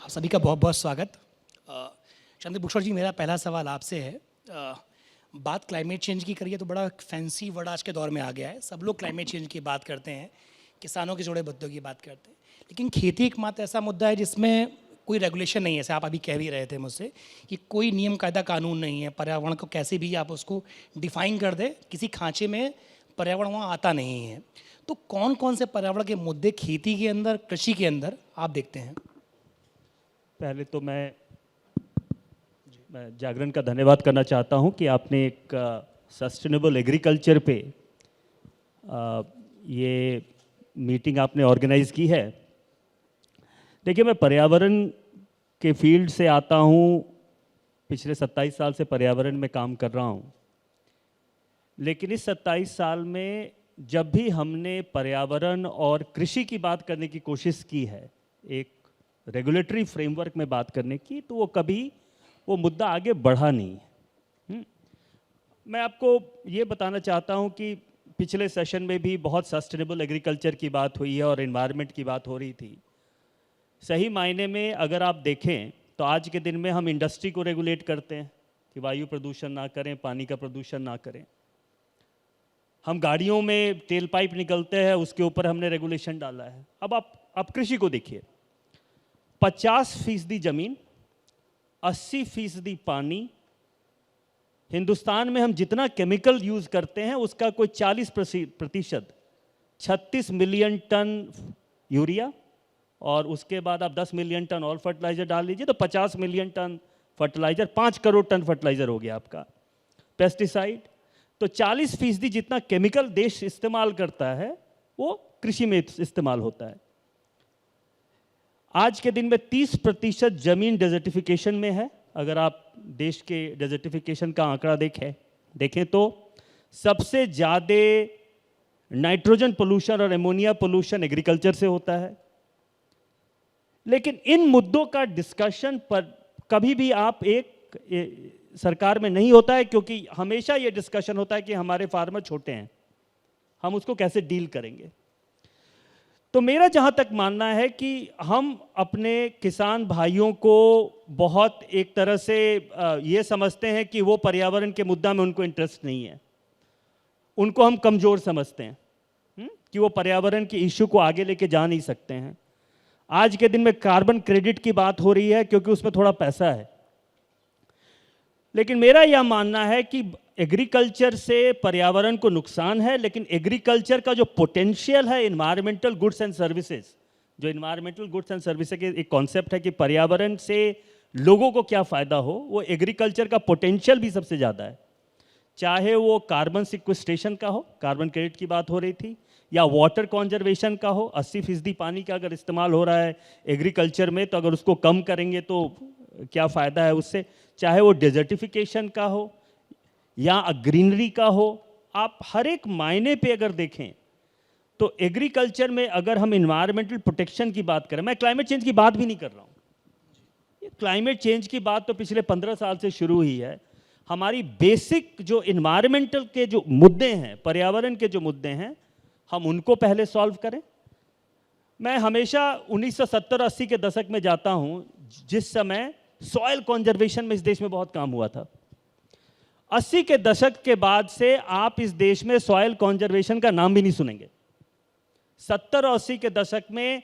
आप सभी का बहुत बहुत स्वागत। चंद्र भूषण जी, मेरा पहला सवाल आपसे है। बात क्लाइमेट चेंज की करिए तो बड़ा फैंसी वर्ड आज के दौर में आ गया है। सब लोग क्लाइमेट चेंज की बात करते हैं, किसानों के जुड़े मुद्दों की बात करते हैं, लेकिन खेती एकमात्र ऐसा मुद्दा है जिसमें कोई रेगुलेशन नहीं है। जैसे आप अभी कह भी रहे थे मुझसे कि कोई नियम कायदा कानून नहीं है। पर्यावरण को कैसे भी आप उसको डिफाइन कर दे, किसी खांचे में पर्यावरण वहाँ आता नहीं है। तो कौन कौन से पर्यावरण के मुद्दे खेती के अंदर, कृषि के अंदर आप देखते हैं? पहले तो मैं जागरण का धन्यवाद करना चाहता हूं कि आपने एक सस्टेनेबल एग्रीकल्चर पे ये मीटिंग आपने ऑर्गेनाइज की है। देखिए, मैं पर्यावरण के फील्ड से आता हूं, पिछले 27 साल से पर्यावरण में काम कर रहा हूं। लेकिन इस 27 साल में जब भी हमने पर्यावरण और कृषि की बात करने की कोशिश की है, एक रेगुलेटरी फ्रेमवर्क में बात करने की, तो वो कभी वो मुद्दा आगे बढ़ा नहीं है। मैं आपको ये बताना चाहता हूँ कि पिछले सेशन में भी बहुत सस्टेनेबल एग्रीकल्चर की बात हुई है और एनवायरनमेंट की बात हो रही थी। सही मायने में अगर आप देखें तो आज के दिन में हम इंडस्ट्री को रेगुलेट करते हैं कि वायु प्रदूषण ना करें, पानी का प्रदूषण ना करें। हम गाड़ियों में तेल पाइप निकलते हैं, उसके ऊपर हमने रेगुलेशन डाला है। अब आप कृषि को देखिए, 50% जमीन, 80% पानी। हिंदुस्तान में हम जितना केमिकल यूज करते हैं उसका कोई 40%, 36 मिलियन टन यूरिया, और उसके बाद आप 10 मिलियन टन और फर्टिलाइजर डाल लीजिए तो 50 million ton fertiliser, 5 crore ton fertiliser हो गया आपका। पेस्टिसाइड, तो 40% जितना केमिकल देश इस्तेमाल करता है वो कृषि में इस्तेमाल होता है। आज के दिन में 30% जमीन डेजर्टिफिकेशन में है। अगर आप देश के डेजर्टिफिकेशन का आंकड़ा देखें तो सबसे ज़्यादा नाइट्रोजन पोल्यूशन और एमोनिया पोल्यूशन एग्रीकल्चर से होता है। लेकिन इन मुद्दों का डिस्कशन पर कभी भी आप सरकार में नहीं होता है, क्योंकि हमेशा ये डिस्कशन होता है कि हमारे फार्मर छोटे हैं, हम उसको कैसे डील करेंगे। तो मेरा जहां तक मानना है कि हम अपने किसान भाइयों को बहुत एक तरह से ये समझते हैं कि वो पर्यावरण के मुद्दा में उनको इंटरेस्ट नहीं है, उनको हम कमजोर समझते हैं कि वो पर्यावरण के इश्यू को आगे लेके जा नहीं सकते हैं। आज के दिन में कार्बन क्रेडिट की बात हो रही है क्योंकि उसमें थोड़ा पैसा है, लेकिन मेरा यह मानना है कि एग्रीकल्चर से पर्यावरण को नुकसान है, लेकिन एग्रीकल्चर का जो पोटेंशियल है एनवायरमेंटल गुड्स एंड सर्विसेज, जो एनवायरमेंटल गुड्स एंड सर्विसेज के एक कॉन्सेप्ट है कि पर्यावरण से लोगों को क्या फ़ायदा हो, वो एग्रीकल्चर का पोटेंशियल भी सबसे ज़्यादा है। चाहे वो कार्बन सिक्वेस्ट्रेशन का हो, कार्बन क्रेडिट की बात हो रही थी, या वाटर कॉन्जर्वेशन का हो। 80% पानी का अगर इस्तेमाल हो रहा है एग्रीकल्चर में, तो अगर उसको कम करेंगे तो क्या फ़ायदा है उससे। चाहे वो डेजर्टिफिकेशन का हो या ग्रीनरी का हो, आप हर एक मायने पे अगर देखें तो एग्रीकल्चर में अगर हम इन्वायरमेंटल प्रोटेक्शन की बात करें, मैं क्लाइमेट चेंज की बात भी नहीं कर रहा हूँ, ये क्लाइमेट चेंज की बात तो पिछले 15 साल से शुरू हुई है। हमारी बेसिक जो इन्वायरमेंटल के जो मुद्दे हैं, पर्यावरण के जो मुद्दे हैं, हम उनको पहले सॉल्व करें। मैं हमेशा 1970-80 के दशक में जाता हूँ, जिस समय सॉइल कंजर्वेशन में इस देश में बहुत काम हुआ था। 80 के दशक के बाद से आप इस देश में सॉइल कंजर्वेशन का नाम भी नहीं सुनेंगे। 70 और 80 के दशक में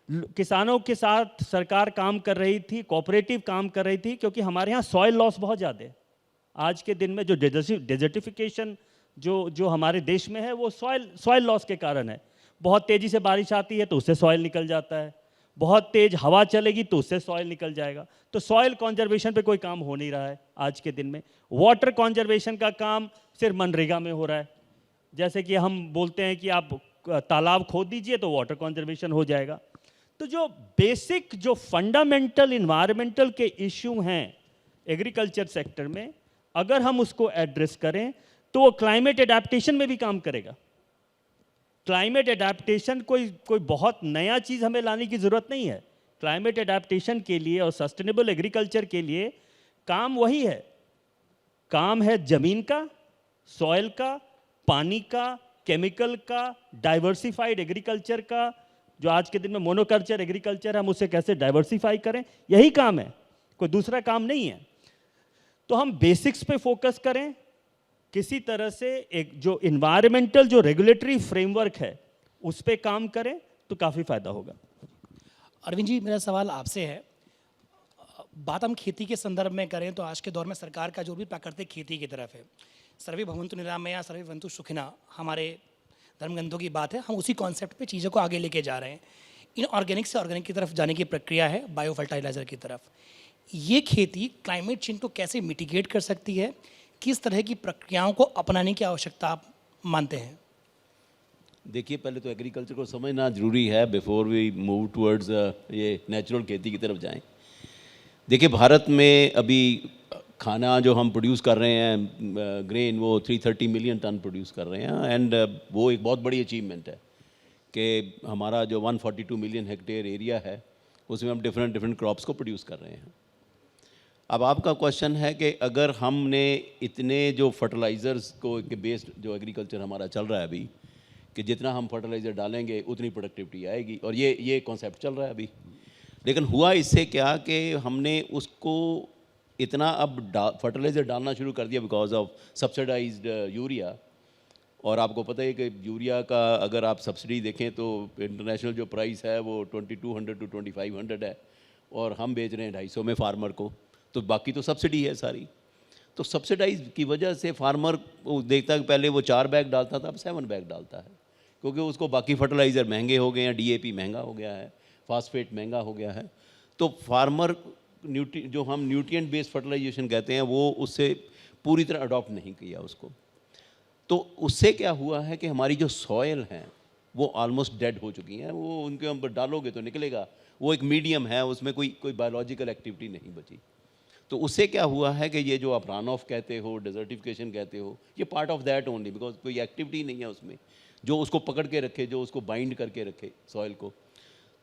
किसानों के साथ सरकार काम कर रही थी, कोऑपरेटिव काम कर रही थी, क्योंकि हमारे यहाँ सॉइल लॉस बहुत ज़्यादा है। आज के दिन में जो डेजर्टिफिकेशन जो हमारे देश में है वो सॉइल लॉस के कारण है। बहुत तेज़ी से बारिश आती है तो उससे सॉइल निकल जाता है, बहुत तेज हवा चलेगी तो उससे सॉइल निकल जाएगा। तो सॉइल कंजर्वेशन पे कोई काम हो नहीं रहा है आज के दिन में। वाटर कंजर्वेशन का काम सिर्फ मनरेगा में हो रहा है। जैसे कि हम बोलते हैं कि आप तालाब खोद दीजिए तो वाटर कंजर्वेशन हो जाएगा। तो जो बेसिक जो फंडामेंटल इन्वायरमेंटल के इश्यू हैं एग्रीकल्चर सेक्टर में, अगर हम उसको एड्रेस करें तो वो क्लाइमेट एडेप्टेशन में भी काम करेगा। क्लाइमेट एडेप्टेशन कोई बहुत नया चीज़ हमें लाने की ज़रूरत नहीं है। क्लाइमेट एडेप्टेशन के लिए और सस्टेनेबल एग्रीकल्चर के लिए काम वही है। काम है ज़मीन का, सॉइल का, पानी का, केमिकल का, डाइवर्सिफाइड एग्रीकल्चर का, जो आज के दिन में मोनोकल्चर एग्रीकल्चर, हम उसे कैसे डाइवर्सिफाई करें, यही काम है, कोई दूसरा काम नहीं है। तो हम बेसिक्स पे फोकस करें, किसी तरह से एक जो इन्वायरमेंटल जो रेगुलेटरी फ्रेमवर्क है उस पे काम करें तो काफ़ी फायदा होगा। अरविंद जी, मेरा सवाल आपसे है, बात हम खेती के संदर्भ में करें तो आज के दौर में सरकार का जो भी प्राकृतिक खेती की तरफ है, सर्वे भवन्तु निरामया सर्वे भवन्तु सुखिना, हमारे धर्मग्रंथों की बात है, हम उसी कॉन्सेप्ट पे चीज़ों को आगे लेके जा रहे हैं। इन ऑर्गेनिक से ऑर्गेनिक की तरफ जाने की प्रक्रिया है, बायो फर्टिलाइज़र की तरफ। ये खेती क्लाइमेट चेंज को कैसे मिटिगेट कर सकती है, किस तरह की प्रक्रियाओं को अपनाने की आवश्यकता आप मानते हैं? देखिए, पहले तो एग्रीकल्चर को समझना ज़रूरी है बिफोर वी मूव टुवर्ड्स ये नेचुरल खेती की तरफ जाएं। देखिए, भारत में अभी खाना जो हम प्रोड्यूस कर रहे हैं ग्रेन, वो 330 मिलियन टन प्रोड्यूस कर रहे हैं, एंड वो एक बहुत बड़ी अचीवमेंट है कि हमारा जो 142 मिलियन हेक्टेयर एरिया है उसमें हम डिफरेंट क्रॉप्स को प्रोड्यूस कर रहे हैं। अब आपका क्वेश्चन है कि अगर हमने इतने जो फर्टिलाइज़र्स को के बेस्ड जो एग्रीकल्चर हमारा चल रहा है अभी, कि जितना हम फर्टिलाइज़र डालेंगे उतनी प्रोडक्टिविटी आएगी, और ये कॉन्सेप्ट चल रहा है अभी। लेकिन हुआ इससे क्या कि हमने उसको इतना अब फर्टिलाइज़र डालना शुरू कर दिया बिकॉज ऑफ सब्सिडाइज्ड यूरिया। और आपको पता है कि यूरिया का अगर आप सब्सिडी देखें तो इंटरनेशनल जो प्राइस है वो 2200 to 2500 है, और हम बेच रहे हैं 250 में फार्मर को, तो बाकी तो सब्सिडी है सारी। तो सब्सिडाइज की वजह से फार्मर देखता है कि पहले वो 4 बैग डालता था, अब 7 बैग डालता है, क्योंकि उसको बाकी फर्टिलाइज़र महंगे हो गए हैं, डीएपी महंगा हो गया है, फास्फेट महंगा हो गया है। तो फार्मर जो हम न्यूट्रिएंट बेस्ड फर्टिलाइजेशन कहते हैं वो उससे पूरी तरह अडॉप्ट नहीं किया उसको। तो उससे क्या हुआ है कि हमारी जो सॉयल हैं वो ऑलमोस्ट डेड हो चुकी हैं, वो उनके ऊपर डालोगे तो निकलेगा, वो एक मीडियम है, उसमें कोई बायोलॉजिकल एक्टिविटी नहीं बची। तो उससे क्या हुआ है कि ये जो आप रन ऑफ कहते हो, डेजर्टिफिकेशन कहते हो, ये part of that only, because कोई एक्टिविटी नहीं है उसमें जो उसको पकड़ के रखे, जो उसको बाइंड करके रखे सॉइल को।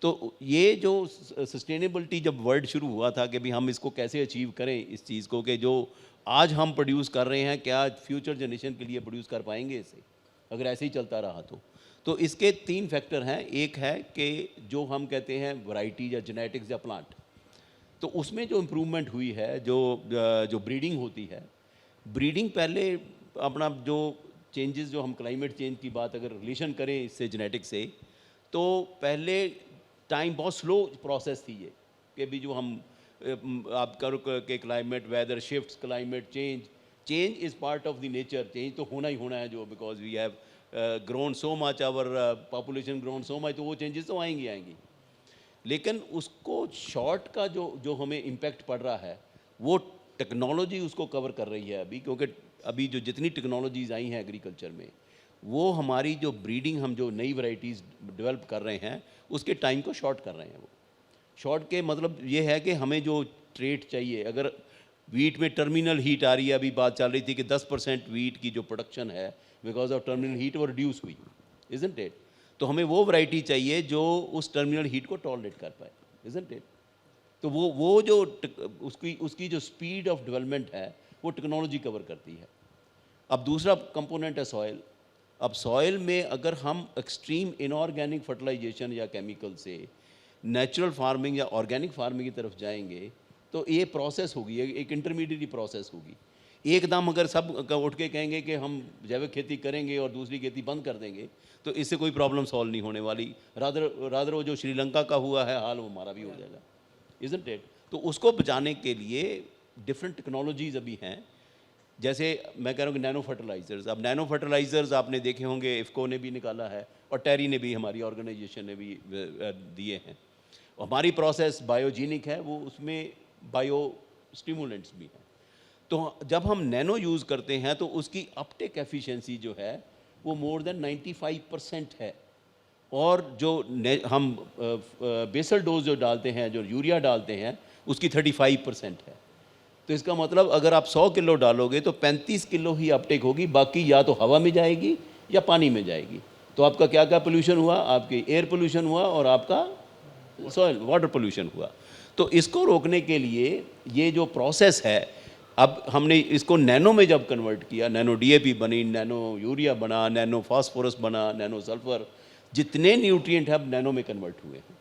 तो ये जो सस्टेनेबिलिटी जब वर्ड शुरू हुआ था कि भी हम इसको कैसे अचीव करें इस चीज़ को, कि जो आज हम प्रोड्यूस कर रहे हैं क्या फ्यूचर जनरेशन के लिए प्रोड्यूस कर पाएंगे इसे, अगर ऐसे ही चलता रहा तो इसके 3 फैक्टर हैं। एक है कि जो हम कहते हैं वैरायटी या जेनेटिक्स या प्लांट, तो उसमें जो इम्प्रूवमेंट हुई है, जो ब्रीडिंग होती है, ब्रीडिंग पहले अपना जो चेंजेस जो हम क्लाइमेट चेंज की बात अगर रिलेशन करें इससे जेनेटिक से, तो पहले टाइम बहुत स्लो प्रोसेस थी ये, कि भी जो हम आप करो कि climate weather shifts, climate change is part of the nature, change तो होना ही होना है, जो because we have grown so much, our population grown so much, तो वो चेंजेस तो आएंगी। लेकिन उसको शॉर्ट का जो हमें इम्पैक्ट पड़ रहा है वो टेक्नोलॉजी उसको कवर कर रही है अभी, क्योंकि अभी जो जितनी टेक्नोलॉजीज़ आई हैं एग्रीकल्चर में, वो हमारी जो ब्रीडिंग, हम जो नई वैरायटीज़ डेवलप कर रहे हैं उसके टाइम को शॉर्ट कर रहे हैं। वो शॉर्ट के मतलब ये है कि हमें जो ट्रेट चाहिए, अगर वीट में टर्मिनल हीट आ रही है, अभी बात चल रही थी कि 10% वीट की जो प्रोडक्शन है बिकॉज ऑफ टर्मिनल हीट वो रिड्यूस हुई, इजंट इट? तो हमें वो वैरायटी चाहिए जो उस टर्मिनल हीट को टॉलरेट कर पाए, इजंट इट? तो वो जो उसकी जो स्पीड ऑफ डेवलपमेंट है वो टेक्नोलॉजी कवर करती है। अब दूसरा कंपोनेंट है सॉइल। अब सॉइल में अगर हम एक्सट्रीम इनऑर्गेनिक फर्टिलाइजेशन या केमिकल से नेचुरल फार्मिंग या ऑर्गेनिक फार्मिंग की तरफ जाएंगे तो ये प्रोसेस होगी, एक इंटरमीडिएट प्रोसेस होगी। एकदम अगर सब उठ के कहेंगे कि हम जैविक खेती करेंगे और दूसरी खेती बंद कर देंगे तो इससे कोई प्रॉब्लम सॉल्व नहीं होने वाली। रादर वो जो श्रीलंका का हुआ है हाल, वो हमारा भी हो जाएगा, इजंट इट? तो उसको बचाने के लिए डिफरेंट टेक्नोलॉजीज़ अभी हैं। जैसे मैं कह रहा हूँ कि नैनो फर्टिलाइज़र्स, अब नैनो फर्टिलाइज़र्स आपने देखे होंगे, इफ़को ने भी निकाला है और टेरी ने भी, हमारी ऑर्गेनाइजेशन ने भी दिए हैं। हमारी प्रोसेस बायोजेनिक है, वो उसमें बायो स्टिमुलेंट्स भी हैं। तो जब हम नैनो यूज़ करते हैं तो उसकी अपटेक एफिशिएंसी जो है वो मोर देन 95% है, और जो हम बेसल डोज जो डालते हैं, जो यूरिया डालते हैं, उसकी 35% है। तो इसका मतलब अगर आप 100 किलो डालोगे तो 35 किलो ही अपटेक होगी, बाकी या तो हवा में जाएगी या पानी में जाएगी। तो आपका क्या क्या पोल्यूशन हुआ? आपके एयर पोल्यूशन हुआ और आपका सॉइल वाटर पोल्यूशन हुआ। तो इसको रोकने के लिए ये जो प्रोसेस है, अब हमने इसको नैनो में जब कन्वर्ट किया, नैनो डीएपी बनी, नैनो यूरिया बना, नैनो फास्फोरस बना, नैनो सल्फर, जितने न्यूट्रिएंट हैं अब नैनो में कन्वर्ट हुए हैं।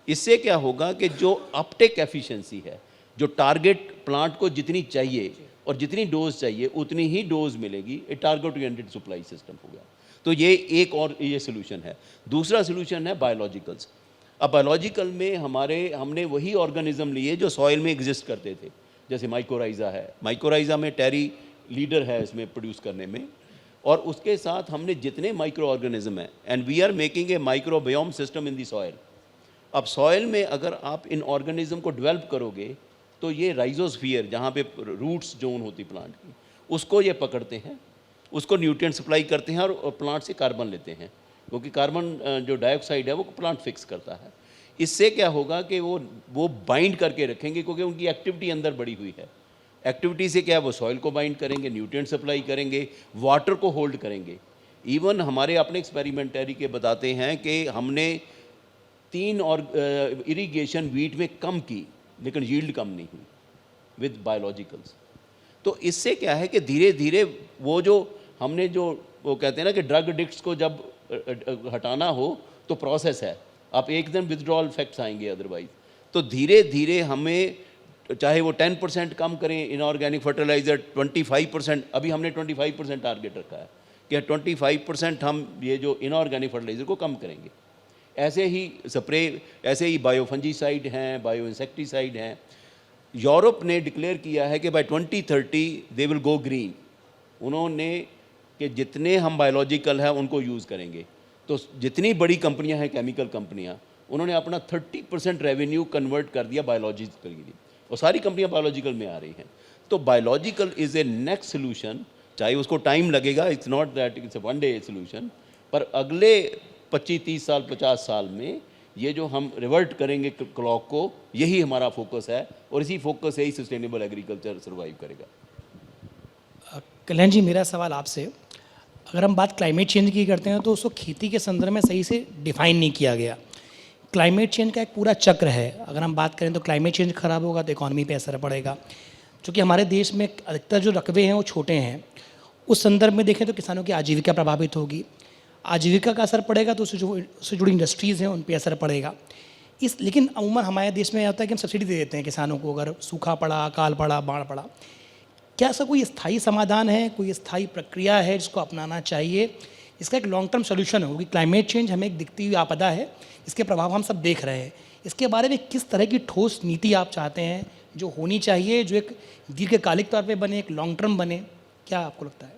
इससे क्या होगा कि जो अपटेक एफिशिएंसी है, जो टारगेट प्लांट को जितनी चाहिए और जितनी डोज चाहिए उतनी ही डोज मिलेगी, ए टारगेट ओरिएंटेड सप्लाई सिस्टम हो गया। तो ये एक और ये सोल्यूशन है। दूसरा सोल्यूशन है बायोलॉजिकल्स। अब बायोलॉजिकल में हमने वही ऑर्गेनिज्म लिए जो सॉइल में एग्जिस्ट करते थे, जैसे माइकोराइजा है, माइकोराइजा में टेरी लीडर है इसमें प्रोड्यूस करने में, और उसके साथ हमने जितने माइक्रो ऑर्गेनिज्म हैं, and we are making a microbiome system in the soil. अब सॉइल में अगर आप इन ऑर्गेनिज्म को डेवलप करोगे तो ये राइजोस्फीयर, जहाँ पे रूट्स जोन होती प्लांट की, उसको ये पकड़ते हैं, उसको न्यूट्रिएंट सप्लाई करते हैं और प्लांट से कार्बन लेते हैं, क्योंकि कार्बन जो डाइऑक्साइड है वो प्लांट फिक्स करता है। इससे क्या होगा कि वो बाइंड करके रखेंगे, क्योंकि उनकी एक्टिविटी अंदर बढ़ी हुई है। एक्टिविटी से क्या है, वो सॉइल को बाइंड करेंगे, न्यूट्रिएंट सप्लाई करेंगे, वाटर को होल्ड करेंगे। इवन हमारे अपने एक्सपेरिमेंटरी के बताते हैं कि हमने 3 और इरिगेशन वीट में कम की, लेकिन यील्ड कम नहीं हुई विद बायोलॉजिकल्स। तो इससे क्या है कि धीरे धीरे वो जो हमने वो कहते हैं ना कि ड्रग एडिक्ट्स को जब हटाना हो तो प्रोसेस है, आप एकदम विथड्रॉल इफेक्ट्स आएंगे अदरवाइज। तो धीरे धीरे हमें, चाहे वो 10% कम करें इनऑर्गेनिक फर्टिलाइज़र, 25%, अभी हमने 25% टारगेट रखा है कि 25% हम ये जो इनऑर्गेनिक फर्टिलाइज़र को कम करेंगे। ऐसे ही स्प्रे, ऐसे ही बायोफंजीसाइड हैं, बायो इंसेक्टिसाइड हैं। यूरोप ने डिक्लेयर किया है कि by 2030 they will go green. उन्होंने कि जितने हम बायोलॉजिकल हैं उनको यूज़ करेंगे। तो जितनी बड़ी कंपनियां हैं, केमिकल कंपनियां, उन्होंने अपना 30% रेवेन्यू कन्वर्ट कर दिया बायोलॉजिकल के लिए, और सारी कंपनियां बायोलॉजिकल में आ रही हैं। तो biological is A next solution, चाहे उसको टाइम लगेगा, it's not that it's a one day solution, पर अगले 25-30 साल 50 साल में ये जो हम रिवर्ट करेंगे क्लॉक को, यही हमारा फोकस है, और इसी फोकस से ही सस्टेनेबल एग्रीकल्चर सर्वाइव करेगा। कल्याण जी, मेरा सवाल आपसे, अगर हम बात क्लाइमेट चेंज की करते हैं तो उसको खेती के संदर्भ में सही से डिफाइन नहीं किया गया। क्लाइमेट चेंज का एक पूरा चक्र है। अगर हम बात करें तो क्लाइमेट चेंज खराब होगा तो इकॉनमी पे असर पड़ेगा, क्योंकि हमारे देश में अधिकतर जो रकबे हैं वो छोटे हैं। उस संदर्भ में देखें तो किसानों की आजीविका प्रभावित होगी, आजीविका का असर पड़ेगा तो उससे जुड़ी इंडस्ट्रीज़ हैं उन पर असर पड़ेगा। लेकिन अमूमन हमारे देश में होता है कि हम सब्सिडी दे देते हैं किसानों को, अगर सूखा पड़ा, अकाल पड़ा, बाढ़ पड़ा। क्या ऐसा कोई स्थायी समाधान है, कोई स्थायी प्रक्रिया है जिसको अपनाना चाहिए, इसका एक लॉन्ग टर्म सोल्यूशन हो? क्योंकि क्लाइमेट चेंज हमें एक दिखती हुई आपदा है, इसके प्रभाव हम सब देख रहे हैं। इसके बारे में किस तरह की ठोस नीति आप चाहते हैं जो होनी चाहिए, जो एक दीर्घकालिक तौर पे बने, एक लॉन्ग टर्म बने, क्या आपको लगता है?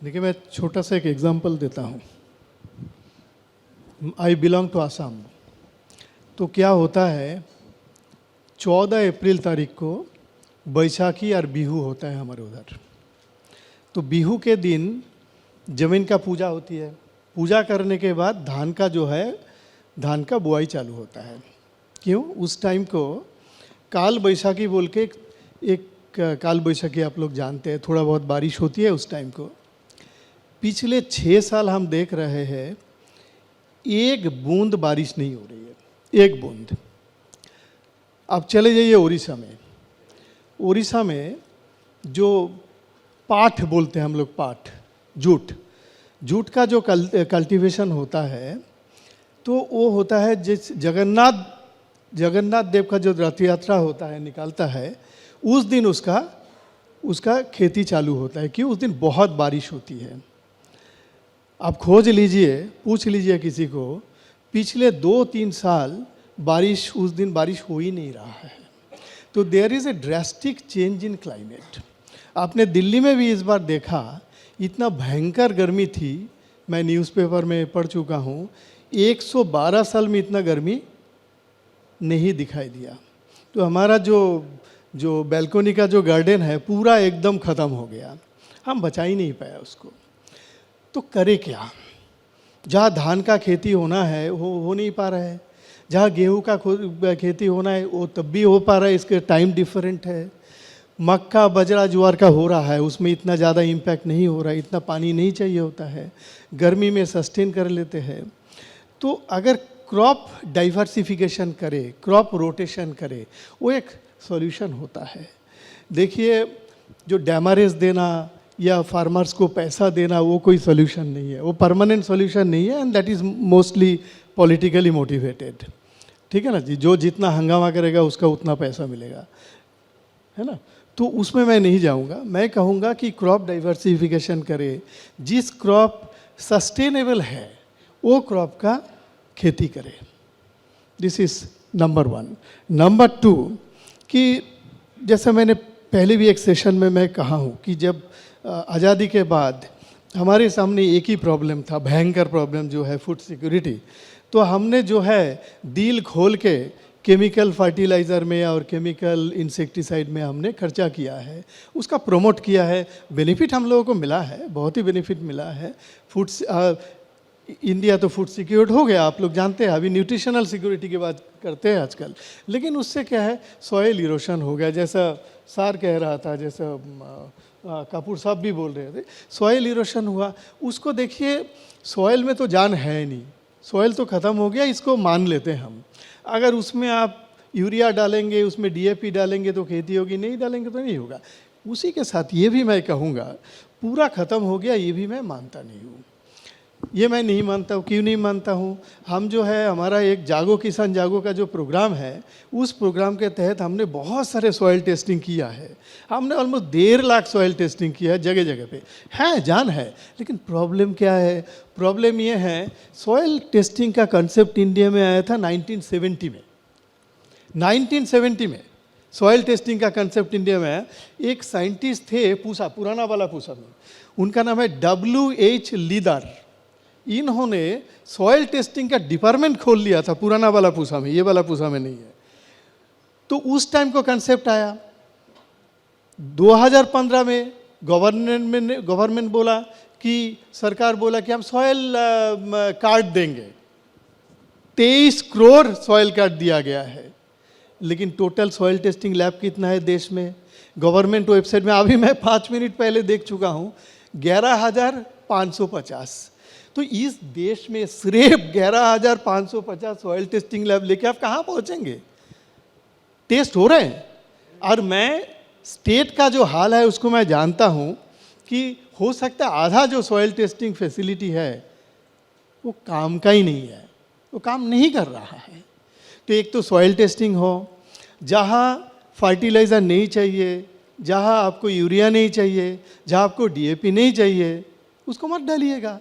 देखिए, मैं छोटा सा एक एग्जांपल देता हूँ। I belong to Assam. तो क्या होता है, 14 अप्रैल तारीख को बैसाखी और बिहू होता है हमारे उधर। तो बिहू के दिन जमीन का पूजा होती है। पूजा करने के बाद धान का बुआई चालू होता है। क्यों? उस टाइम को काल बैसाखी बोल के एक काल बैसाखी आप लोग जानते हैं, थोड़ा बहुत बारिश होती है उस टाइम को। पिछले 6 साल हम देख रहे हैं, एक बूंद बारिश नहीं हो रही है, एक बूंद। आप चले जाइए उड़ीसा में। उड़ीसा में जो पाठ बोलते हैं हम लोग, पाठ, जूट का जो कल्टीवेशन होता है, तो वो होता है जिस जगन्नाथ देव का जो रथ यात्रा होता है, निकालता है, उस दिन उसका खेती चालू होता है। क्यों? उस दिन बहुत बारिश होती है। आप खोज लीजिए, पूछ लीजिए किसी को, पिछले 2-3 साल उस दिन बारिश हो ही नहीं रहा है। तो there is a drastic change in climate. आपने दिल्ली में भी इस बार देखा, इतना भयंकर गर्मी थी, मैं न्यूज़पेपर में पढ़ चुका हूँ, 112 साल में इतना गर्मी नहीं दिखाई दिया। तो हमारा जो बैल्कोनी का जो गार्डन है पूरा एकदम ख़त्म हो गया, हम बचा ही नहीं पाया उसको। तो करे क्या? जहाँ धान का खेती होना है वो हो नहीं पा रहा है, जहाँ गेहूँ का खेती होना है वो तब भी हो पा रहा है, इसके टाइम डिफरेंट है। मक्का, बजरा, ज्वार का हो रहा है, उसमें इतना ज़्यादा इम्पैक्ट नहीं हो रहा है, इतना पानी नहीं चाहिए होता है, गर्मी में सस्टेन कर लेते हैं। तो अगर क्रॉप डाइवर्सिफिकेशन करे, क्रॉप रोटेशन करे, वो एक सॉल्यूशन होता है। देखिए, जो डैमरेज देना, या फार्मर्स को पैसा देना वो कोई सोल्यूशन नहीं है, वो परमानेंट सोल्यूशन नहीं है, and that is mostly politically motivated. ठीक है ना जी, जो जितना हंगामा करेगा उसका उतना पैसा मिलेगा, है ना। तो उसमें मैं नहीं जाऊंगा। मैं कहूँगा कि क्रॉप डाइवर्सिफिकेशन करे, जिस क्रॉप सस्टेनेबल है वो क्रॉप का खेती करे। This is number 1। नंबर 2 कि जैसे मैंने पहले भी एक सेशन में मैं कहा हूँ कि जब आज़ादी के बाद हमारे सामने एक ही प्रॉब्लम था, भयंकर प्रॉब्लम जो है फूड सिक्योरिटी, तो हमने जो है दिल खोल के केमिकल फर्टिलाइज़र में और केमिकल इंसेक्टिसाइड में हमने खर्चा किया है, उसका प्रमोट किया है। बेनिफिट हम लोगों को मिला है, बहुत ही बेनिफिट मिला है। फूड इंडिया तो फूड सिक्योर्ड हो गया, आप लोग जानते हैं। अभी न्यूट्रिशनल सिक्योरिटी की बात करते हैं आजकल, लेकिन उससे क्या है, सॉइल इरोशन हो गया, जैसा सार कह रहा था, जैसा कपूर साहब भी बोल रहे थे, सॉइल इरोशन हुआ। उसको देखिए, सॉइल में तो जान है नहीं, सॉइल तो ख़त्म हो गया, इसको मान लेते हैं हम। अगर उसमें आप यूरिया डालेंगे, उसमें डीएपी डालेंगे तो खेती होगी, नहीं डालेंगे तो नहीं होगा। उसी के साथ ये भी मैं कहूँगा पूरा ख़त्म हो गया, ये भी मैं मानता नहीं हूँ। ये मैं नहीं मानता हूँ। क्यों नहीं मानता हूँ? हम जो है, हमारा एक जागो किसान जागो का जो प्रोग्राम है, उस प्रोग्राम के तहत हमने बहुत सारे सॉइल टेस्टिंग किया है। हमने ऑलमोस्ट 1.5 लाख सॉइल टेस्टिंग किया है, जगह जगह पे है, जान है। लेकिन प्रॉब्लम क्या है? प्रॉब्लम ये है, सॉइल टेस्टिंग का कंसेप्ट इंडिया में आया था 1970 में। 1970 में सॉइल टेस्टिंग का कंसेप्ट इंडिया में आया। एक साइंटिस्ट थे पूसा, पुराना वाला पूसा में, उनका नाम है WH लीदार। इन्होंने सॉइल टेस्टिंग का डिपार्टमेंट खोल लिया था पुराना वाला पूसा में, ये वाला पूसा में नहीं है। तो उस टाइम को कंसेप्ट आया। 2015 में गवर्नमेंट बोला कि सरकार बोला कि हम सॉइल कार्ड देंगे। 23 करोड़ सॉइल कार्ड दिया गया है। लेकिन टोटल सॉइल टेस्टिंग लैब कितना है देश में? गवर्नमेंट वेबसाइट में अभी मैं 5 मिनट पहले देख चुका हूँ, 11,550। तो इस देश में सिर्फ 11,550 सॉइल टेस्टिंग लैब लेके आप कहाँ पहुँचेंगे? टेस्ट हो रहे हैं। और मैं स्टेट का जो हाल है उसको मैं जानता हूँ कि हो सकता है आधा जो सॉइल टेस्टिंग फैसिलिटी है वो काम का ही नहीं है, वो काम नहीं कर रहा है। तो एक तो सॉइल टेस्टिंग हो, जहाँ फर्टिलाइज़र नहीं चाहिए, जहाँ आपको यूरिया नहीं चाहिए, जहाँ आपको डीएपी नहीं चाहिए, उसको मत डालिएगा।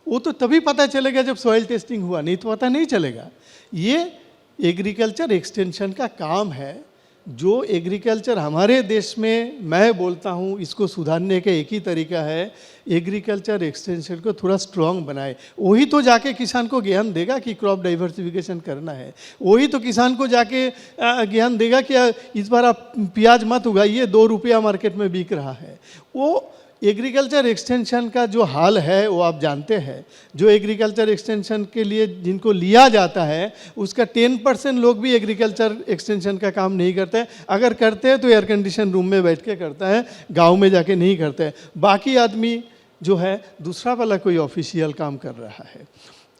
वो तो तभी पता चलेगा जब सॉइल टेस्टिंग हुआ, नहीं तो पता नहीं चलेगा। ये एग्रीकल्चर एक्सटेंशन का काम है, जो एग्रीकल्चर हमारे देश में, मैं बोलता हूँ इसको सुधारने का एक ही तरीका है, एग्रीकल्चर एक्सटेंशन को थोड़ा स्ट्रॉन्ग बनाए। वही तो जाके किसान को ज्ञान देगा कि क्रॉप डाइवर्सिफिकेशन करना है। वही तो किसान को जाके ज्ञान देगा कि इस बार आप प्याज मत उगाइए, 2 रुपया मार्केट में बिक रहा है। वो एग्रीकल्चर एक्सटेंशन का जो हाल है वो आप जानते हैं। जो एग्रीकल्चर एक्सटेंशन के लिए जिनको लिया जाता है, उसका 10% लोग भी एग्रीकल्चर एक्सटेंशन का काम नहीं करते हैं। अगर करते हैं तो एयर कंडीशन रूम में बैठ के करता है, गांव में जाके नहीं करते हैं। बाकी आदमी जो है दूसरा वाला कोई ऑफिशियल काम कर रहा है।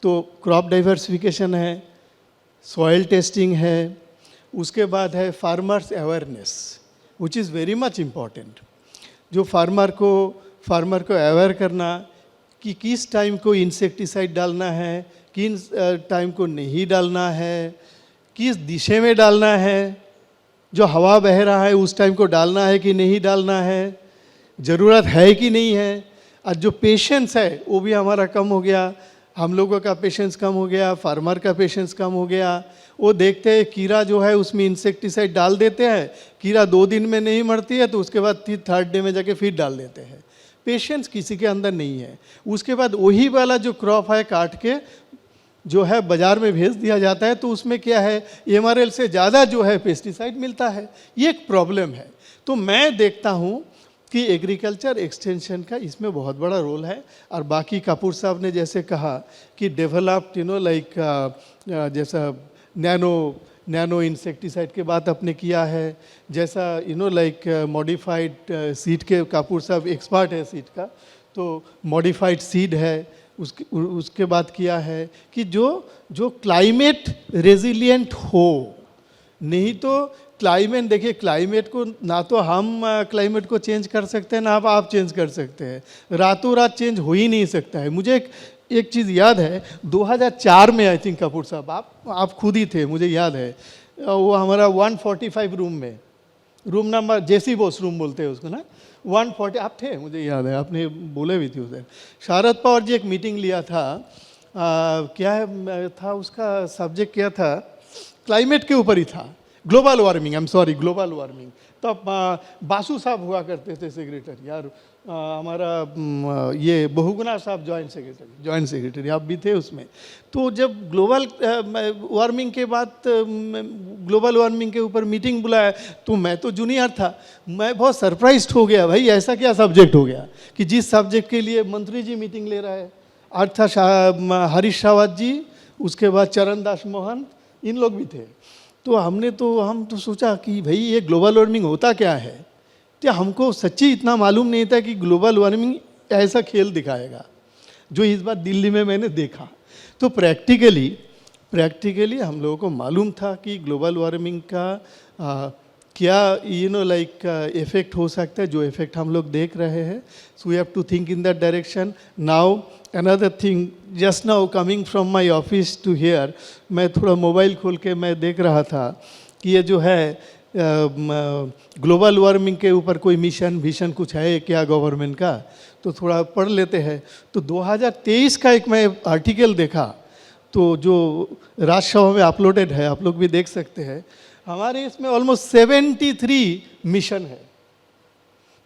तो क्रॉप डाइवर्सिफिकेशन है, सॉइल टेस्टिंग है, उसके बाद है farmers awareness, which is very much important. जो फार्मर को अवेयर करना कि किस टाइम को इंसेक्टिसाइड डालना है, किस टाइम को नहीं डालना है, किस दिशा में डालना है, जो हवा बह रहा है उस टाइम को डालना है कि नहीं डालना है, ज़रूरत है कि नहीं है। और जो पेशेंस है वो भी हमारा कम हो गया, हम लोगों का पेशेंस कम हो गया, फार्मर का पेशेंस कम हो गया। वो देखते हैं कीड़ा जो है उसमें इंसेक्टिसाइड डाल देते हैं, कीड़ा 2 दिन में नहीं मरती है तो उसके बाद 3rd डे में जाके फिर डाल देते हैं। पेशेंस किसी के अंदर नहीं है। उसके बाद वही वाला जो क्रॉप है काट के जो है बाज़ार में भेज दिया जाता है, तो उसमें क्या है, MRL से ज़्यादा जो है पेस्टिसाइड मिलता है। ये एक प्रॉब्लम है। तो मैं देखता हूँ कि एग्रीकल्चर एक्सटेंशन का इसमें बहुत बड़ा रोल है। और बाकी कपूर साहब ने जैसे कहा कि डेवलप्ड लाइक जैसा नैनो इंसेक्टिसाइड के बात आपने किया है, जैसा लाइक मॉडिफाइड सीड के, कपूर साहब एक्सपर्ट है सीड का, तो मॉडिफाइड सीड है, उसके बाद किया है कि जो क्लाइमेट रेजिलिएंट हो, नहीं तो क्लाइमेट, देखिए क्लाइमेट को ना तो हम क्लाइमेट को चेंज कर सकते हैं ना आप चेंज कर सकते हैं, रातों रात चेंज हो ही नहीं सकता है। मुझे एक चीज़ याद है 2004 में, आई थिंक कपूर साहब आप खुद ही थे, मुझे याद है, वो हमारा 145 रूम में, रूम नंबर जेसी बोस रूम बोलते हैं उसको ना, 140 आप थे, मुझे याद है, आपने बोले भी थे उसे। शारद पवार जी एक मीटिंग लिया था, क्या है था उसका सब्जेक्ट, क्या था, क्लाइमेट के ऊपर ही था, global warming, I am sorry, global warming. तब बासु साहब हुआ करते थे सेक्रेटरी, यार हमारा ये बहुगुणा साहब जॉइंट सेक्रेटरी आप भी थे उसमें। तो जब ग्लोबल वार्मिंग के बाद ग्लोबल वार्मिंग के ऊपर मीटिंग बुलाया, तो मैं तो जूनियर था, मैं बहुत सरप्राइज्ड हो गया, भाई ऐसा क्या सब्जेक्ट हो गया कि जिस सब्जेक्ट के लिए मंत्री जी मीटिंग ले रहा है। आज था हरीश रावत जी, उसके बाद चरण दास मोहन, इन लोग भी थे। तो हम तो सोचा कि भाई ये ग्लोबल वार्मिंग होता क्या है, क्या हमको सच्ची इतना मालूम नहीं था कि ग्लोबल वार्मिंग ऐसा खेल दिखाएगा, जो इस बार दिल्ली में मैंने देखा। तो प्रैक्टिकली हम लोगों को मालूम था कि ग्लोबल वार्मिंग का क्या इफेक्ट हो सकता है, जो इफेक्ट हम लोग देख रहे हैं। So we have to think in that direction. Now another thing, just now coming from my office to here, मैं थोड़ा मोबाइल खोल के मैं देख रहा था कि ये जो है ग्लोबल वार्मिंग के ऊपर कोई मिशन कुछ है क्या गवर्नमेंट का, तो थोड़ा पढ़ लेते हैं। तो 2023 का एक मैं आर्टिकल देखा, तो जो राज्यसभा में अपलोडेड है, आप लोग भी देख सकते हैं। हमारे इसमें ऑलमोस्ट 73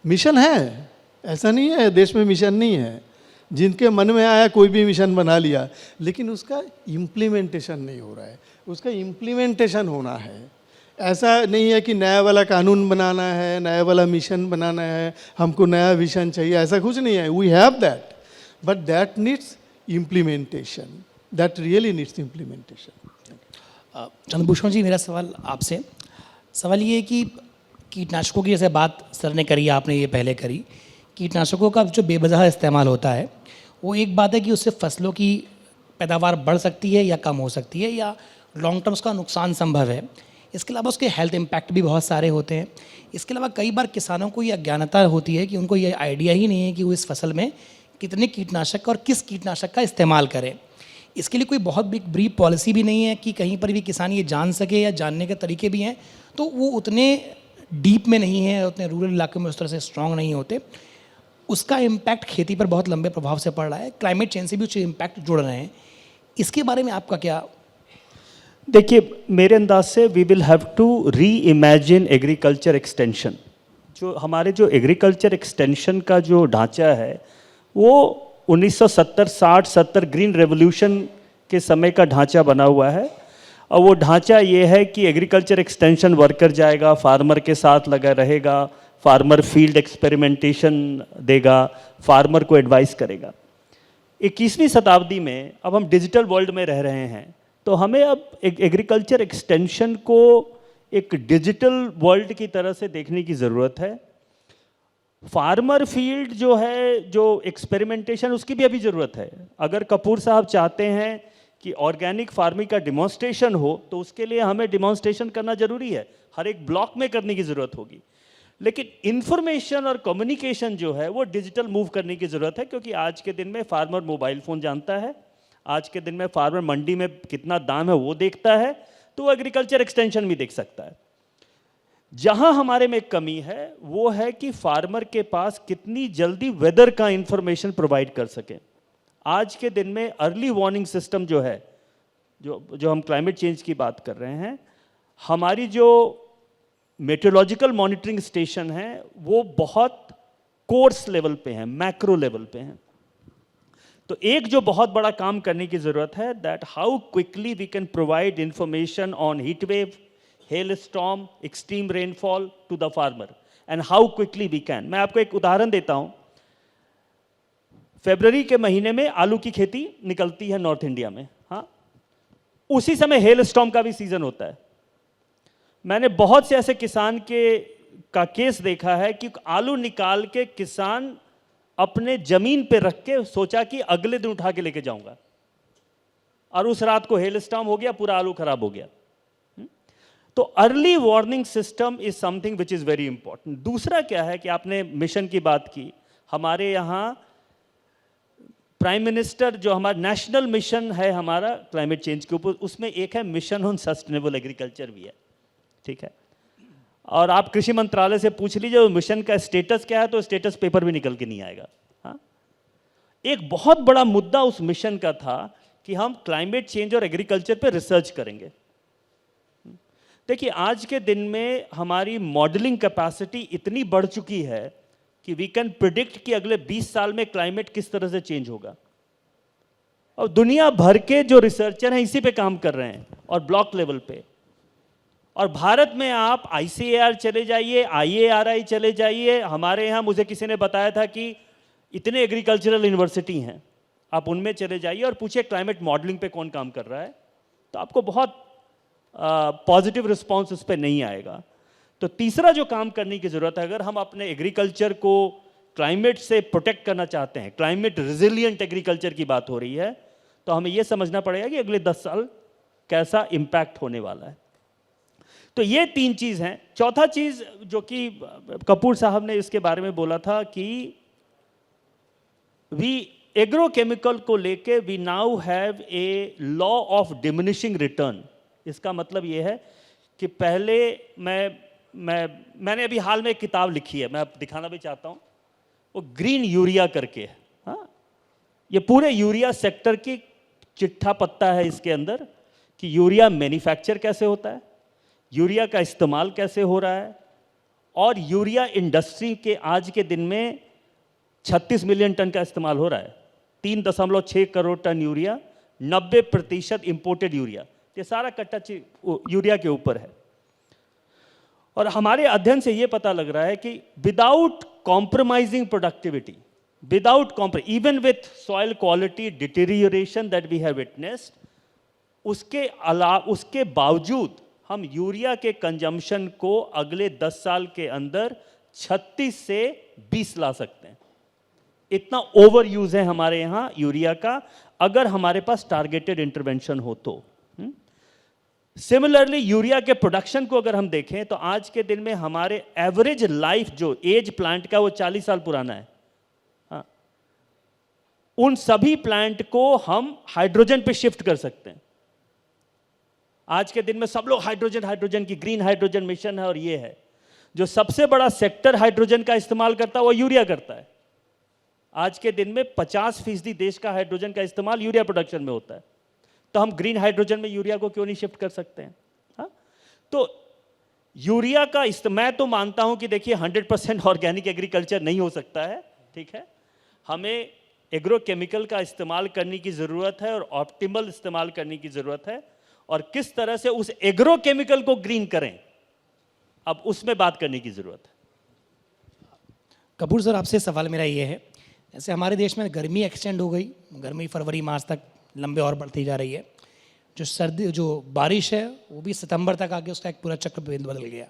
मिशन है, ऐसा नहीं है देश में मिशन नहीं है, जिनके मन में आया कोई भी मिशन बना लिया, लेकिन उसका इम्प्लीमेंटेशन नहीं हो रहा है। उसका इम्प्लीमेंटेशन होना है। ऐसा नहीं है कि नया वाला कानून बनाना है, नया वाला मिशन बनाना है, हमको नया विजन चाहिए, ऐसा कुछ नहीं है। We have that, but that needs implementation, that really needs implementation. Chandrabhushan ji, मेरा सवाल ये है कि कीटनाशकों की जैसे बात सर ने करी, आपने ये पहले करी, कीटनाशकों का जो बेवजह इस्तेमाल होता है, वो एक बात है कि उससे फसलों की पैदावार बढ़ सकती है या कम हो सकती है, या लॉन्ग टर्म उसका नुकसान संभव है। इसके अलावा उसके हेल्थ इम्पैक्ट भी बहुत सारे होते हैं। इसके अलावा कई बार किसानों को ये अज्ञानता होती है कि उनको ये आइडिया ही नहीं है कि वो इस फसल में कितने कीटनाशक और किस कीटनाशक का इस्तेमाल करें। इसके लिए कोई बहुत बिग ब्रीफ पॉलिसी भी नहीं है कि कहीं पर भी किसान ये जान सके, या जानने के तरीके भी हैं तो वो उतने डीप में नहीं है, उतने रूरल इलाकों में उस तरह से स्ट्रांग नहीं होते। उसका इम्पैक्ट खेती पर बहुत लंबे प्रभाव से पड़ रहा है, क्लाइमेट चेंज से भी उसके इम्पैक्ट जुड़ रहे हैं। इसके बारे में आपका क्या? देखिए, मेरे अंदाज से we will have to reimagine agriculture extension. जो हमारे जो एग्रीकल्चर एक्सटेंशन का जो ढांचा है, वो 1970, 60, 70 ग्रीन रेवोल्यूशन के समय का ढांचा बना हुआ है। और वो ढांचा ये है कि एग्रीकल्चर एक्सटेंशन वर्कर जाएगा, फार्मर के साथ लगा रहेगा, फार्मर फील्ड एक्सपेरिमेंटेशन देगा, फार्मर को एडवाइस करेगा। 21वीं शताब्दी में अब हम डिजिटल वर्ल्ड में रह रहे हैं, तो हमें अब एग्रीकल्चर एक्सटेंशन को एक डिजिटल वर्ल्ड की तरह से देखने की ज़रूरत है। फार्मर फील्ड जो है, जो एक्सपेरिमेंटेशन, उसकी भी अभी ज़रूरत है। अगर कपूर साहब चाहते हैं कि ऑर्गेनिक फार्मिंग का डिमॉन्स्ट्रेशन हो, तो उसके लिए हमें डिमॉन्स्ट्रेशन करना ज़रूरी है, हर एक ब्लॉक में करने की ज़रूरत होगी। लेकिन इंफॉर्मेशन और कम्युनिकेशन जो है वो डिजिटल मूव करने की ज़रूरत है, क्योंकि आज के दिन में फार्मर मोबाइल फ़ोन जानता है, आज के दिन में फार्मर मंडी में कितना दाम है वो देखता है, तो वो एग्रीकल्चर एक्सटेंशन भी देख सकता है। जहां हमारे में कमी है वो है कि फार्मर के पास कितनी जल्दी वेदर का इंफॉर्मेशन प्रोवाइड कर सके। आज के दिन में अर्ली वार्निंग सिस्टम जो है, जो हम क्लाइमेट चेंज की बात कर रहे हैं, हमारी जो मेट्रोलॉजिकल मॉनिटरिंग स्टेशन है वो बहुत कोर्स लेवल पे हैं, मैक्रो लेवल पे हैं। तो एक जो बहुत बड़ा काम करने की जरूरत है, that how quickly we can provide information on heat wave, hail storm, extreme rainfall to the farmer, and how quickly we can. मैं आपको एक उदाहरण देता हूं। फरवरी के महीने में आलू की खेती निकलती है नॉर्थ इंडिया में, हाँ, उसी समय हेल स्टॉर्म का भी सीजन होता है। मैंने बहुत से ऐसे किसान का केस देखा है कि आलू निकाल के किसान अपने जमीन पे रख के सोचा कि अगले दिन उठा के लेके जाऊंगा, और उस रात को हेल स्टॉर्म हो गया, पूरा आलू खराब हो गया। तो early warning system is something which is very important. दूसरा क्या है कि आपने मिशन की बात की, हमारे यहाँ प्राइम मिनिस्टर जो हमारा नेशनल मिशन है हमारा क्लाइमेट चेंज के ऊपर, उसमें एक है मिशन ऑन सस्टेनेबल एग्रीकल्चर भी है, ठीक है। और आप कृषि मंत्रालय से पूछ लीजिए मिशन का स्टेटस क्या है, तो स्टेटस पेपर भी निकल के नहीं आएगा। हाँ, एक बहुत बड़ा मुद्दा उस मिशन का था कि हम क्लाइमेट चेंज और एग्रीकल्चर पे रिसर्च करेंगे। देखिए आज के दिन में हमारी मॉडलिंग कैपेसिटी इतनी बढ़ चुकी है कि वी कैन प्रिडिक्ट कि अगले 20 साल में क्लाइमेट किस तरह से चेंज होगा, और दुनिया भर के जो रिसर्चर हैं इसी पे काम कर रहे हैं और ब्लॉक लेवल पे। और भारत में आप ICAR चले जाइए, IARI चले जाइए, हमारे यहाँ मुझे किसी ने बताया था कि इतने एग्रीकल्चरल यूनिवर्सिटी हैं, आप उनमें चले जाइए और पूछिए क्लाइमेट मॉडलिंग पे कौन काम कर रहा है, तो आपको बहुत पॉजिटिव रिस्पॉन्स उस पर नहीं आएगा। तो तीसरा जो काम करने की ज़रूरत है, अगर हम अपने एग्रीकल्चर को क्लाइमेट से प्रोटेक्ट करना चाहते हैं, क्लाइमेट रिजिलियंट एग्रीकल्चर की बात हो रही है, तो हमें यह समझना पड़ेगा कि अगले 10 साल कैसा इम्पैक्ट होने वाला है। तो ये 3 चीज़ हैं। चौथा चीज़ जो कि कपूर साहब ने इसके बारे में बोला था कि वी एग्रोकेमिकल को लेके we now have a law of diminishing return. इसका मतलब ये है कि पहले मैंने अभी हाल में एक किताब लिखी है, मैं अब दिखाना भी चाहता हूँ, वो ग्रीन यूरिया करके। हाँ, ये पूरे यूरिया सेक्टर की चिट्ठा पत्ता है इसके अंदर कि यूरिया मैन्युफैक्चर कैसे होता है, यूरिया का इस्तेमाल कैसे हो रहा है, और यूरिया इंडस्ट्री के आज के दिन में 36 मिलियन टन का इस्तेमाल हो रहा है। 3.6 crore ton urea, 90% imported urea, ये सारा कट्टा यूरिया के ऊपर है। और हमारे अध्ययन से ये पता लग रहा है कि without compromising productivity, without even with soil quality deterioration that we have witnessed, उसके बावजूद हम यूरिया के कंजम्पशन को अगले 10 साल के अंदर 36 से 20 ला सकते हैं। इतना ओवर यूज है हमारे यहां यूरिया का, अगर हमारे पास टारगेटेड इंटरवेंशन हो तो। सिमिलरली यूरिया के प्रोडक्शन को अगर हम देखें तो आज के दिन में हमारे एवरेज लाइफ जो एज प्लांट का वो 40 साल पुराना है। हाँ, उन सभी प्लांट को हम हाइड्रोजन पे शिफ्ट कर सकते हैं। आज के दिन में सब लोग हाइड्रोजन की ग्रीन हाइड्रोजन मिशन है, और ये है जो सबसे बड़ा सेक्टर हाइड्रोजन का इस्तेमाल करता है वो यूरिया करता है। आज के दिन में 50% देश का हाइड्रोजन का इस्तेमाल यूरिया प्रोडक्शन में होता है, तो हम ग्रीन हाइड्रोजन में यूरिया को क्यों नहीं शिफ्ट कर सकते हैं? हाँ? तो यूरिया का मैं तो मानता हूं कि देखिए 100% ऑर्गेनिक एग्रीकल्चर नहीं हो सकता है, ठीक है, हमें एग्रोकेमिकल का इस्तेमाल करने की ज़रूरत है और ऑप्टिमल इस्तेमाल करने की ज़रूरत है, और किस तरह से उस एग्रोकेमिकल को ग्रीन करें, अब उसमें बात करने की ज़रूरत है। कपूर सर, आपसे सवाल मेरा ये है, जैसे हमारे देश में गर्मी एक्सटेंड हो गई, गर्मी फरवरी मार्च तक लंबे और बढ़ती जा रही है, जो बारिश है वो भी सितंबर तक आके उसका एक पूरा चक्र बदल गया।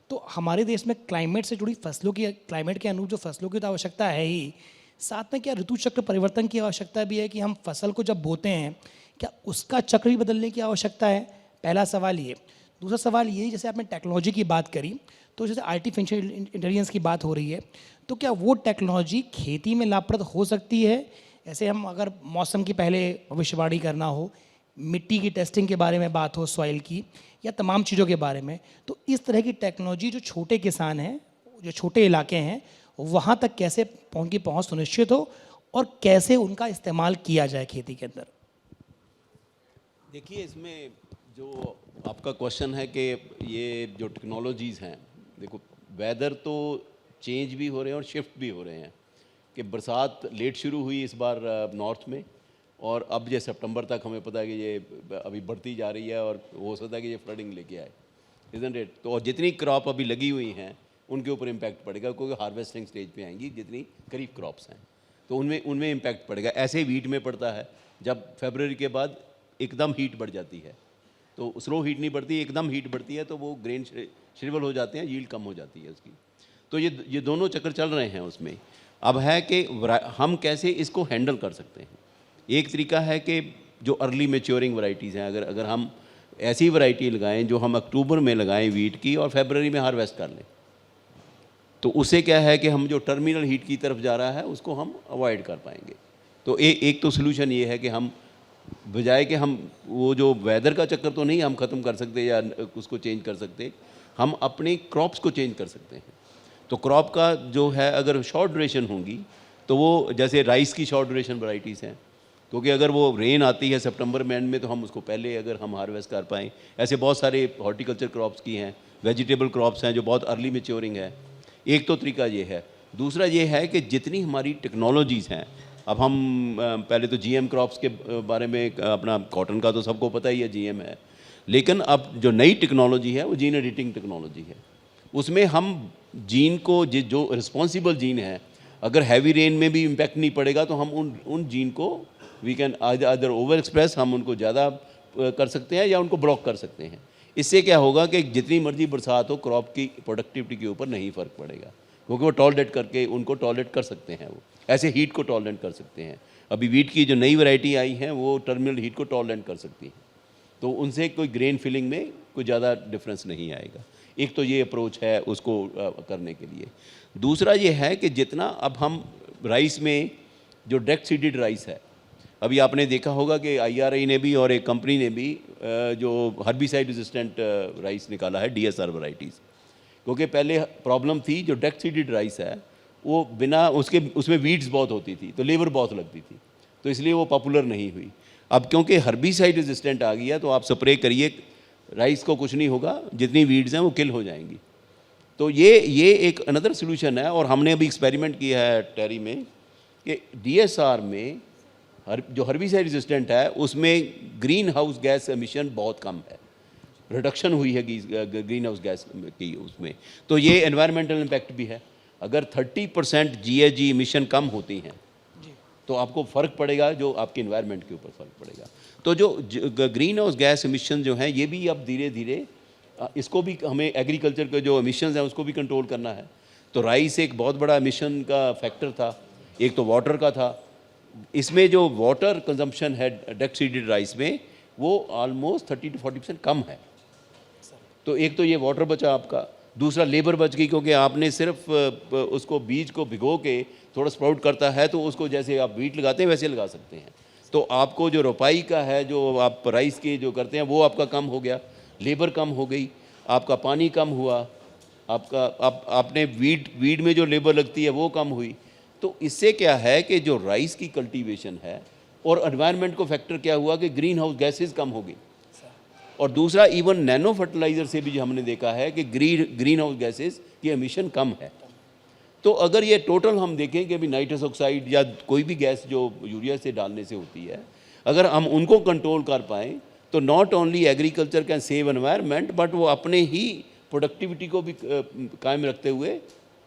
तो हमारे देश में क्लाइमेट से जुड़ी फसलों की, क्लाइमेट के अनुरूप जो फसलों की तो आवश्यकता है ही, साथ में क्या ऋतु चक्र परिवर्तन की आवश्यकता भी है कि हम फसल को जब बोते हैं क्या उसका चक्र भी बदलने की आवश्यकता है? पहला सवाल ये। दूसरा सवाल ये, जैसे आपने टेक्नोलॉजी की बात करी, तो जैसे आर्टिफिशियल इंटेलिजेंस की बात हो रही है, तो क्या वो टेक्नोलॉजी खेती में लाभप्रद हो सकती है? ऐसे हम अगर मौसम की पहले भविष्यवाणी करना हो, मिट्टी की टेस्टिंग के बारे में बात हो, सॉइल की, या तमाम चीज़ों के बारे में, तो इस तरह की टेक्नोलॉजी जो छोटे किसान हैं, जो छोटे इलाके हैं, वहाँ तक कैसे उनकी पहुँच सुनिश्चित हो और कैसे उनका इस्तेमाल किया जाए खेती के अंदर? देखिए, इसमें जो आपका क्वेश्चन है कि ये जो टेक्नोलॉजीज़ हैं, देखो वेदर तो चेंज भी हो रहे हैं और शिफ्ट भी हो रहे हैं, कि बरसात लेट शुरू हुई इस बार नॉर्थ में, और अब ये सितंबर तक हमें पता है कि ये अभी बढ़ती जा रही है, और हो सकता है कि ये फ्लडिंग लेके आए, इज़न्ट इट? तो और जितनी क्रॉप अभी लगी हुई हैं उनके ऊपर इम्पैक्ट पड़ेगा, क्योंकि हार्वेस्टिंग स्टेज पे आएंगी जितनी करीब क्रॉप्स हैं, तो उनमें इम्पैक्ट पड़ेगा। ऐसे वीट में पड़ता है, जब फरवरी के बाद एकदम हीट बढ़ जाती है, तो स्लो हीट नहीं बढ़ती, एकदम हीट बढ़ती है, तो वो ग्रेन श्रिवल हो जाते हैं, यील्ड कम हो जाती है उसकी। तो ये दोनों चक्कर चल रहे हैं उसमें। अब है कि हम कैसे इसको हैंडल कर सकते हैं। एक तरीका है कि जो अर्ली मैच्योरिंग वैरायटीज़ हैं, अगर हम ऐसी वैरायटी लगाएं जो हम अक्टूबर में लगाएं वीट की और फरवरी में हार्वेस्ट कर लें। तो उससे क्या है कि हम जो टर्मिनल हीट की तरफ जा रहा है उसको हम अवॉइड कर पाएंगे। तो एक तो सोल्यूशन ये है कि हम बजाय कि हम वो जो वेदर का चक्कर तो नहीं हम ख़त्म कर सकते या उसको चेंज कर सकते, हम अपने क्रॉप्स को चेंज कर सकते हैं। तो क्रॉप का जो है अगर शॉर्ट ड्यूरेशन होंगी तो वो जैसे राइस की शॉर्ट ड्यूरेशन वैरायटीज़ हैं, क्योंकि अगर वो रेन आती है सितंबर में एंड में तो हम उसको पहले अगर हम हार्वेस्ट कर पाएँ। ऐसे बहुत सारे हॉर्टिकल्चर क्रॉप्स की हैं, वेजिटेबल क्रॉप्स हैं जो बहुत अर्ली मैच्योरिंग है। एक तो तरीका ये है। दूसरा ये है कि जितनी हमारी टेक्नोलॉजीज़ हैं, अब हम पहले तो जीएम क्रॉप्स के बारे में अपना कॉटन का तो सबको पता ही है जीएम है, लेकिन अब जो नई टेक्नोलॉजी है वो जीन एडिटिंग टेक्नोलॉजी है। उसमें हम जीन को जो रिस्पॉन्सिबल जीन है, अगर हैवी रेन में भी इम्पैक्ट नहीं पड़ेगा तो हम उन जीन को we can other over express, हम उनको ज़्यादा कर सकते हैं या उनको ब्लॉक कर सकते हैं। इससे क्या होगा कि जितनी मर्जी बरसात हो क्रॉप की प्रोडक्टिविटी के ऊपर नहीं फ़र्क पड़ेगा, क्योंकि वो टॉलरेट करके उनको टॉलरेट कर सकते हैं, वो ऐसे हीट को टॉलरेट कर सकते हैं। अभी वीट की जो नई वैरायटी आई हैं वो टर्मिनल हीट को टॉलरेट कर सकती हैं, तो उनसे कोई ग्रेन फिलिंग में कोई ज़्यादा डिफरेंस नहीं आएगा। एक तो ये अप्रोच है उसको करने के लिए। दूसरा ये है कि जितना अब हम राइस में जो डायरेक्ट सीडेड राइस है, अभी आपने देखा होगा कि IRI ने भी और एक कंपनी ने भी जो हर्बिसाइड रेजिस्टेंट राइस निकाला है, DSR वैरायटीज़, क्योंकि पहले प्रॉब्लम थी जो डायरेक्ट सीडेड राइस है वो बिना उसमें वीड्स बहुत होती थी तो लेबर बहुत लगती थी, तो इसलिए वो पॉपुलर नहीं हुई। अब क्योंकि हर्बिसाइड रेजिस्टेंट आ गया तो आप स्प्रे करिए, राइस को कुछ नहीं होगा, जितनी वीड्स हैं वो किल हो जाएंगी। तो ये एक अनदर सोल्यूशन है। और हमने अभी एक्सपेरिमेंट किया है टेरी में कि DSR में जो हर्बिसाइड रेजिस्टेंट है उसमें ग्रीन हाउस गैस एमिशन बहुत कम है, रिडक्शन हुई है ग्रीन हाउस गैस की उसमें। तो ये एनवायरमेंटल इम्पैक्ट भी है। अगर 30% GHG एमिशन कम होती हैं तो आपको फ़र्क पड़ेगा, जो आपके इन्वायरमेंट के ऊपर फ़र्क पड़ेगा। तो जो ग्रीन हाउस गैस एमिशन जो हैं ये भी अब धीरे धीरे इसको भी हमें एग्रीकल्चर के जो एमिशंस हैं उसको भी कंट्रोल करना है। तो राइस एक बहुत बड़ा एमिशन का फैक्टर था, एक तो वाटर का था। इसमें जो वाटर कंजम्पशन है डायरेक्ट सीडेड राइस में वो ऑलमोस्ट 30 to 40% कम है। तो एक तो ये वाटर बचा आपका, दूसरा लेबर बच गई, क्योंकि आपने सिर्फ उसको बीज को भिगो के थोड़ा स्प्राउट करता है तो उसको जैसे आप वीट लगाते हैं वैसे लगा सकते हैं। तो आपको जो रोपाई का है, जो आप राइस के जो करते हैं वो आपका कम हो गया, लेबर कम हो गई, आपका पानी कम हुआ, आपने वीड में जो लेबर लगती है वो कम हुई। तो इससे क्या है कि जो राइस की कल्टीवेशन है और एनवायरनमेंट को फैक्टर क्या हुआ कि ग्रीन हाउस गैसेज कम हो गई। और दूसरा इवन नैनो फर्टिलाइज़र से भी जो हमने देखा है कि ग्रीन हाउस गैसेज की एमिशन कम है। तो अगर ये टोटल हम देखें कि अभी नाइट्रस ऑक्साइड या कोई भी गैस जो यूरिया से डालने से होती है, अगर हम उनको कंट्रोल कर पाएँ तो not only agriculture can save environment but वो अपने ही प्रोडक्टिविटी को भी कायम रखते हुए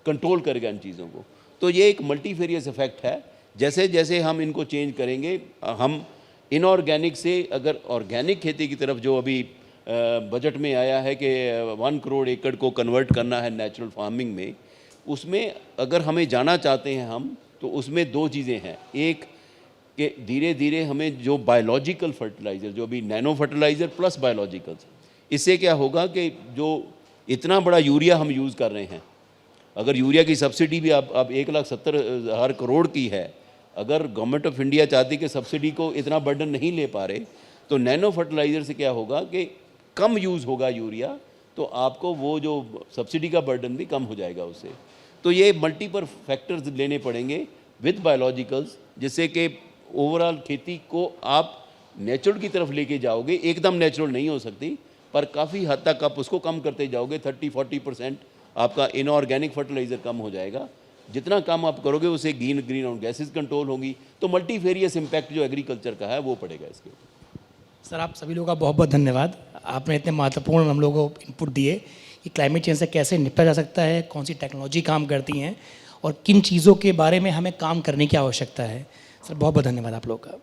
कंट्रोल करेगा इन चीज़ों को। तो ये एक मल्टीफेरियस इफेक्ट है। जैसे जैसे हम इनको चेंज करेंगे, हम इनऑर्गेनिक से अगर ऑर्गेनिक खेती की तरफ जो अभी बजट में आया है कि 1 करोड़ एकड़ को कन्वर्ट करना है नेचुरल फार्मिंग में, उसमें अगर हमें जाना चाहते हैं हम, तो उसमें 2 चीज़ें हैं। एक कि धीरे धीरे हमें जो बायोलॉजिकल फर्टिलाइज़र, जो अभी नैनो फर्टिलाइज़र प्लस बायोलॉजिकल्स, इससे क्या होगा कि जो इतना बड़ा यूरिया हम यूज़ कर रहे हैं, अगर यूरिया की सब्सिडी भी अब 1,70,000 करोड़ की है, अगर गवर्नमेंट ऑफ इंडिया चाहती कि सब्सिडी को इतना बर्डन नहीं ले पा रहे, तो नैनो फर्टिलाइज़र से क्या होगा कि कम यूज़ होगा यूरिया, तो आपको वो जो सब्सिडी का बर्डन भी कम हो जाएगा उससे। तो ये मल्टीपल फैक्टर्स लेने पड़ेंगे विद बायोलॉजिकल्स, जिससे कि ओवरऑल खेती को आप नेचुरल की तरफ लेके जाओगे। एकदम नेचुरल नहीं हो सकती, पर काफ़ी हद तक आप उसको कम करते जाओगे। 30-40% आपका इनऑर्गेनिक फर्टिलाइज़र कम हो जाएगा। जितना कम आप करोगे उससे ग्रीन हाउस गैसेज कंट्रोल होंगी, तो मल्टीफेरियस इम्पैक्ट जो एग्रीकल्चर का है वो पड़ेगा इसके ऊपर। सर, आप सभी लोगों का बहुत बहुत धन्यवाद। आपने इतने महत्वपूर्ण हम लोगों को इनपुट दिए कि क्लाइमेट चेंज से कैसे निपटा जा सकता है, कौन सी टेक्नोलॉजी काम करती हैं और किन चीज़ों के बारे में हमें काम करने की आवश्यकता है। सर, बहुत बहुत धन्यवाद आप लोग का।